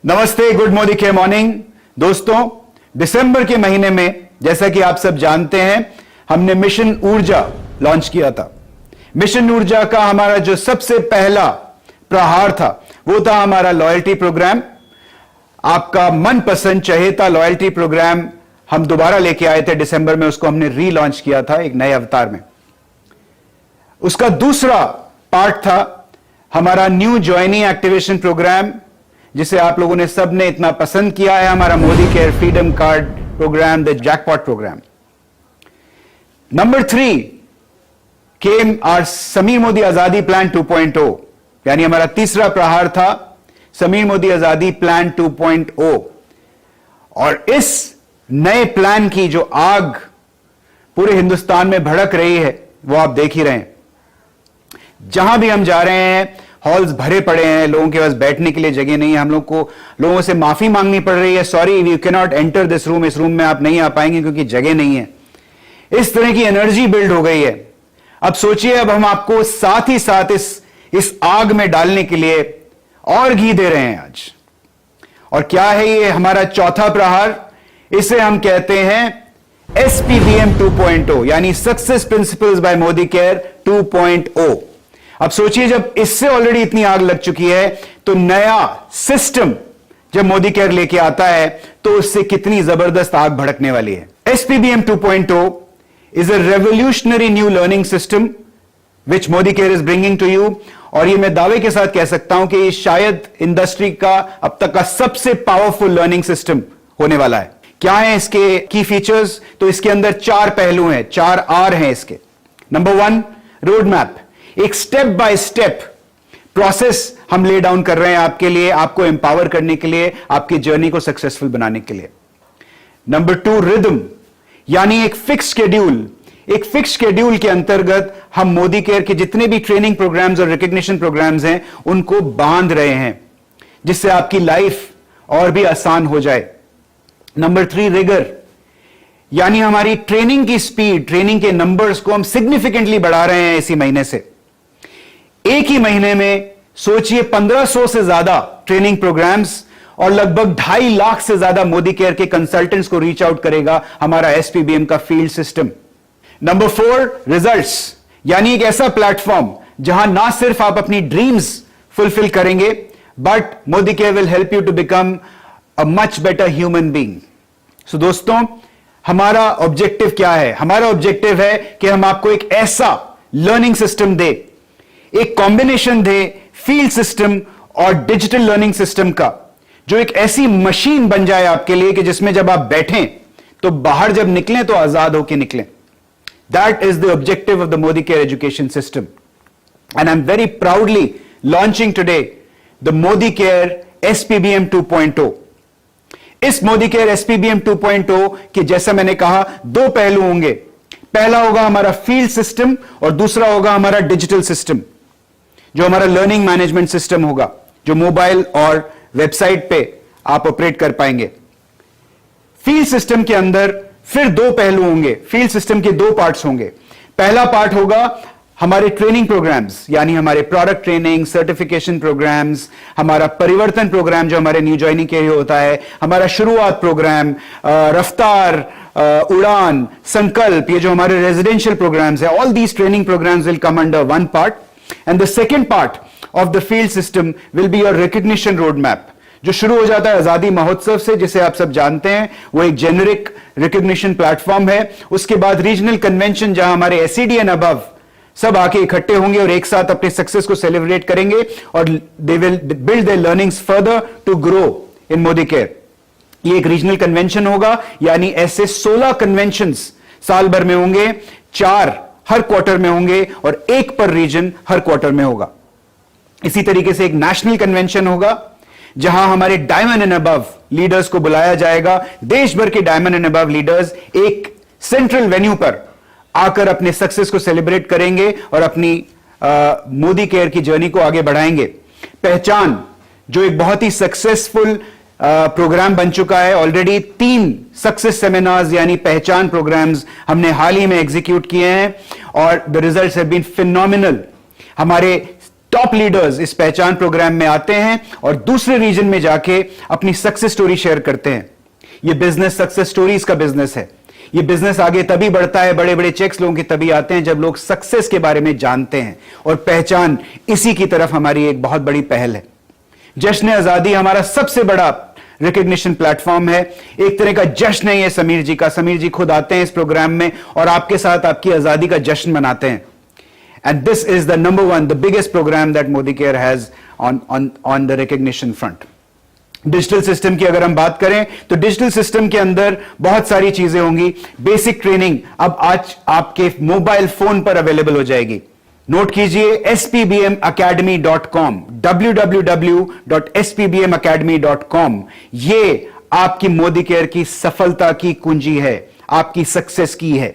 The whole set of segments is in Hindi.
नमस्ते, गुड मोदी के मॉर्निंग। दोस्तों, दिसंबर के महीने में जैसा कि आप सब जानते हैं, हमने मिशन ऊर्जा लॉन्च किया था। मिशन ऊर्जा का हमारा जो सबसे पहला प्रहार था वो था हमारा लॉयल्टी प्रोग्राम। आपका मनपसंद चहेता लॉयल्टी प्रोग्राम हम दोबारा लेके आए थे दिसंबर में, उसको हमने रीलॉन्च किया था एक नए अवतार में। उसका दूसरा पार्ट था हमारा न्यू ज्वाइनी एक्टिवेशन प्रोग्राम, जिसे आप लोगों ने सबने इतना पसंद किया है, हमारा Modicare freedom card program, the jackpot program. Number 3 came our Sameer Modi Azadi plan 2.0, यानी हमारा तीसरा प्रहार था समीर मोदी आजादी प्लान 2.0। और इस नए प्लान की जो आग पूरे हिंदुस्तान में भड़क रही है वो आप देख ही रहे हैं। जहां भी हम जा रहे हैं हॉल्स भरे पड़े हैं, लोगों के पास बैठने के लिए जगह नहीं है। हम लोग को लोगों से माफी मांगनी पड़ रही है, sorry you can not enter this room, इस रूम में आप नहीं आ पाएंगे क्योंकि जगह नहीं है। इस तरह की एनर्जी बिल्ड हो गई है। अब सोचिए, अब हम आपको साथ ही साथ इस आग में डालने के लिए और घी दे रहे हैं आज। और क्या है ये हमारा चौथा प्रहार? इसे हम कहते हैं SPBM 2.0, यानी success principles by Modicare 2.0। अब सोचिए, जब इससे ऑलरेडी इतनी आग लग चुकी है तो नया सिस्टम जब मोदी केयर लेके आता है तो उससे कितनी जबरदस्त आग भड़कने वाली है। SPBM 2.0 is a revolutionary new learning system which Modicare is bringing to you. और ये मैं दावे के साथ कह सकता हूं कि ये शायद इंडस्ट्री का अब तक का सबसे पावरफुल लर्निंग सिस्टम होने वाला है। क्या है इसके की फीचर्स? तो इसके अंदर 4 पहलू हैं, 4 R हैं इसके। नंबर 1, रोड मैप, एक स्टेप बाय स्टेप प्रोसेस हम ले डाउन कर रहे हैं आपके लिए, आपको एम्पावर करने के लिए, आपकी जर्नी को सक्सेसफुल बनाने के लिए। नंबर 2, रिदम, यानी एक फिक्स शेड्यूल। एक फिक्स शेड्यूल के अंतर्गत हम मोदी केयर के जितने भी ट्रेनिंग प्रोग्राम्स और रिकॉग्निशन प्रोग्राम्स हैं उनको बांध रहे हैं, जिससे आपकी लाइफ और भी आसान हो जाए। नंबर 3, रिगर, यानी हमारी ट्रेनिंग की स्पीड, ट्रेनिंग के नंबर्स को हम सिग्निफिकेंटली बढ़ा रहे हैं इसी महीने से। एक ही महीने में सोचिए 1500 से ज्यादा ट्रेनिंग प्रोग्राम्स और लगभग 2.5 लाख से ज्यादा मोदी केयर के कंसल्टेंट्स को रीच आउट करेगा हमारा SPBM का फील्ड सिस्टम। नंबर 4, रिजल्ट्स, यानी एक ऐसा प्लेटफॉर्म जहां ना सिर्फ आप अपनी ड्रीम्स फुलफिल करेंगे but Modicare will help you to become a much better human being. So दोस्तों, हमारा ऑब्जेक्टिव क्या है? हमारा ऑब्जेक्टिव है कि हम आपको एक ऐसा लर्निंग सिस्टम दे, एक कॉम्बिनेशन दे फील्ड सिस्टम और डिजिटल लर्निंग सिस्टम का, जो एक ऐसी मशीन बन जाए आपके लिए कि जिसमें जब आप बैठें तो बाहर जब निकलें तो आजाद होकर निकलें। That is the objective of the Modi care education system and I am very proudly launching today the Modi care SPBM 2.0। इस मोदी केयर SPBM 2.0 के जैसा मैंने कहा 2 पहलू होंगे। पहला होगा हमारा फील्ड सिस्टम और दूसरा होगा हमारा डिजिटल सिस्टम, जो हमारा लर्निंग मैनेजमेंट सिस्टम होगा, जो मोबाइल और वेबसाइट पे आप ऑपरेट कर पाएंगे। फील्ड सिस्टम के अंदर फिर 2 पहलू होंगे। फील्ड सिस्टम के 2 पार्ट्स होंगे। पहला पार्ट होगा हमारे ट्रेनिंग प्रोग्राम्स, यानी हमारे प्रोडक्ट ट्रेनिंग, सर्टिफिकेशन प्रोग्राम्स, हमारा परिवर्तन प्रोग्राम जो हमारे न्यू ज्वाइनिंग के लिए होता है, हमारा शुरुआत प्रोग्राम, रफ्तार, उड़ान, संकल्प, ये जो हमारे रेजिडेंशियल प्रोग्राम्स है, all these training programs will come under one part. And the second part of the field system will be your recognition road map, जो शुरू हो जाता है आजादी महोत्सव से, जिसे आप सब जानते हैं। वो एक जेनेरिक रिकॉग्निशन प्लेटफॉर्म है। उसके बाद रीजनल कन्वेंशन, जहां हमारे SED एंड अबव सब आके इकट्ठे होंगे और एक साथ अपने सक्सेस को सेलिब्रेट करेंगे और they will build their learnings further to grow in Modicare. ये एक रीजनल कन्वेंशन होगा, यानी ऐसे 16 कन्वेंशंस साल भर में होंगे, 4 हर क्वार्टर में होंगे और 1 पर रीजन हर क्वार्टर में होगा। इसी तरीके से एक नेशनल कन्वेंशन होगा जहां हमारे डायमंड एंड अबव लीडर्स को बुलाया जाएगा। देश भर के डायमंड एंड अबव लीडर्स एक सेंट्रल वेन्यू पर आकर अपने सक्सेस को सेलिब्रेट करेंगे और अपनी मोदी केयर की जर्नी को आगे बढ़ाएंगे। पहचान, जो एक बहुत ही सक्सेसफुल प्रोग्राम बन चुका है। ऑलरेडी 3 सक्सेस सेमिनार्स यानी पहचान प्रोग्राम्स हमने हाल ही में एग्जीक्यूट किए हैं और the results have been phenomenal. हमारे टॉप लीडर्स इस पहचान प्रोग्राम में आते हैं और दूसरे रीजन में जाके अपनी सक्सेस स्टोरी शेयर करते हैं। यह बिजनेस सक्सेस स्टोरीज का बिजनेस है। यह बिजनेस आगे तभी बढ़ता है, बड़े बड़े चेक्स लोगों के तभी आते हैं जब लोग सक्सेस के बारे में जानते हैं, और पहचान इसी की तरफ हमारी एक बहुत बड़ी पहल है। जश्न आजादी हमारा सबसे बड़ा रिकॉग्निशन प्लेटफॉर्म है। एक तरह का जश्न है ये समीर जी का। समीर जी खुद आते हैं इस प्रोग्राम में और आपके साथ आपकी आजादी का जश्न मनाते हैं। And this is the number one, the biggest programme that Modicare has on the recognition front. Digital system की अगर हम बात करें तो डिजिटल सिस्टम के अंदर बहुत सारी चीजें होंगी। बेसिक ट्रेनिंग अब आज आपके मोबाइल फोन पर अवेलेबल हो जाएगी। नोट कीजिए spbmacademy.com, www.spbmacademy.com। ये आपकी मोदी केयर की सफलता की कुंजी है, आपकी सक्सेस की है।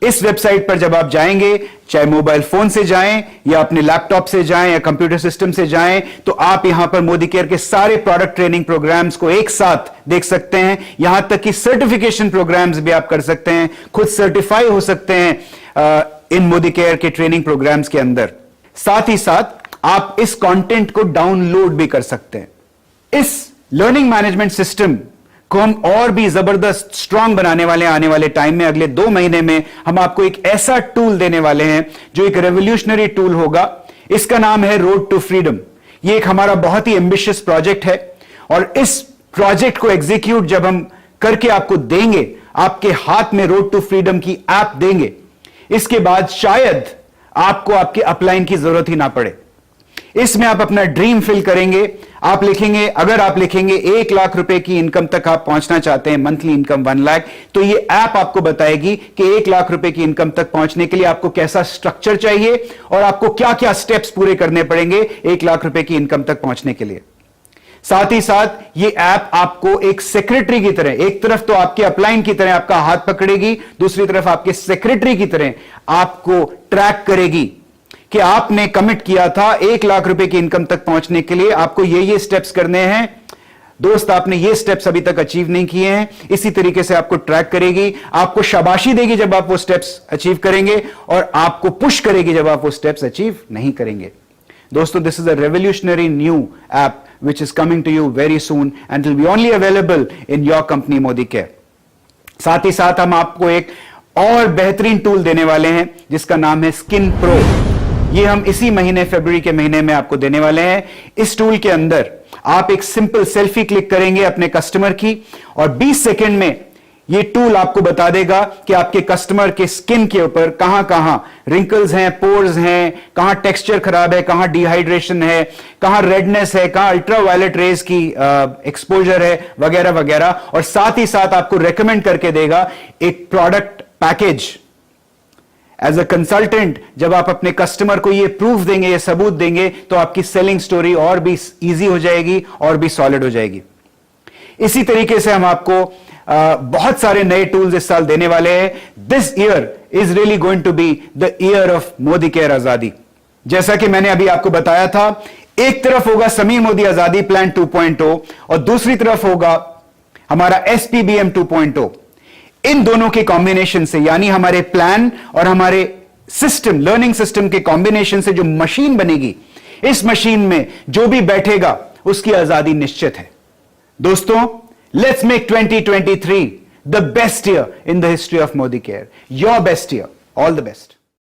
इस वेबसाइट पर जब आप जाएंगे, चाहे मोबाइल फोन से जाएं या अपने लैपटॉप से जाएं या कंप्यूटर सिस्टम से जाएं, तो आप यहां पर मोदी केयर के सारे प्रोडक्ट ट्रेनिंग प्रोग्राम्स को एक साथ देख सकते हैं। यहां तक कि सर्टिफिकेशन प्रोग्राम्स भी आप कर सकते हैं, खुद सर्टिफाई हो सकते हैं इन मोदी केयर के ट्रेनिंग प्रोग्राम्स के अंदर। साथ ही साथ आप इस कंटेंट को डाउनलोड भी कर सकते हैं। इस लर्निंग मैनेजमेंट सिस्टम को हम और भी जबरदस्त स्ट्रांग बनाने वाले हैं। आने वाले टाइम में, अगले 2 महीने में हम आपको एक ऐसा टूल देने वाले हैं जो एक रेवोल्यूशनरी टूल होगा। इसका नाम है रोड टू फ्रीडम। ये एक हमारा बहुत ही एम्बिशियस प्रोजेक्ट है और इस प्रोजेक्ट को एग्जीक्यूट जब हम करके आपको देंगे, आपके हाथ में रोड टू फ्रीडम की ऐप देंगे, इसके बाद शायद आपको आपके अपलाइन की जरूरत ही ना पड़े। इसमें आप अपना ड्रीम फिल करेंगे। आप लिखेंगे, अगर आप लिखेंगे 1 लाख रुपए की इनकम तक आप पहुंचना चाहते हैं, मंथली इनकम 1 लाख, तो ये ऐप आपको बताएगी कि 1 लाख रुपए की इनकम तक पहुंचने के लिए आपको कैसा स्ट्रक्चर चाहिए और आपको क्या क्या स्टेप्स पूरे करने पड़ेंगे 1 लाख रुपए की इनकम तक पहुंचने के लिए। साथ ही साथ ये ऐप आपको एक सेक्रेटरी की तरह, एक तरफ तो आपके अपलाइन की तरह आपका हाथ पकड़ेगी, दूसरी तरफ आपके सेक्रेटरी की तरह आपको ट्रैक करेगी कि आपने कमिट किया था 1 लाख रुपए की इनकम तक पहुंचने के लिए, आपको ये स्टेप्स करने हैं। दोस्त, आपने ये स्टेप्स अभी तक अचीव नहीं किए हैं। इसी तरीके से आपको ट्रैक करेगी, आपको शाबाशी देगी जब आप वो स्टेप्स अचीव करेंगे और आपको पुश करेगी जब आप वो स्टेप्स अचीव नहीं करेंगे। दोस्तों, this is a revolutionary new app which is coming to you very soon and will be only available in your company Modi Care. साथ ही साथ हम आपको एक और बेहतरीन टूल देने वाले हैं जिसका नाम है स्किन प्रो। ये हम इसी महीने, फरवरी के महीने में आपको देने वाले हैं। इस टूल के अंदर आप एक सिंपल सेल्फी क्लिक करेंगे अपने कस्टमर की और 20 सेकंड में ये टूल आपको बता देगा कि आपके कस्टमर के स्किन के ऊपर कहां कहां रिंकल्स हैं, पोर्स हैं, कहां टेक्सचर खराब है, कहां डिहाइड्रेशन है, कहां रेडनेस है, कहां अल्ट्रावायलेट रेज की एक्सपोजर है, वगैरह वगैरह। और साथ ही साथ आपको रेकमेंड करके देगा एक product package. As a consultant जब आप अपने कस्टमर को ये प्रूफ देंगे, ये सबूत देंगे, तो आपकी सेलिंग स्टोरी और भी इजी हो जाएगी और भी सॉलिड हो जाएगी। इसी तरीके से हम आपको बहुत सारे नए टूल्स इस साल देने वाले हैं। This year is really going to be the year of Modicare आजादी। जैसा कि मैंने अभी आपको बताया था, एक तरफ होगा समीर मोदी आजादी प्लान 2.0 और दूसरी तरफ होगा हमारा SPBM 2.0। इन दोनों के कॉम्बिनेशन से, यानी हमारे प्लान और हमारे सिस्टम, लर्निंग सिस्टम के कॉम्बिनेशन से जो मशीन बनेगी, इस मशीन में जो भी बैठेगा उसकी आजादी निश्चित है। दोस्तों, let's make 2023 the best year in the history of Modi Care. Your best year. All the best.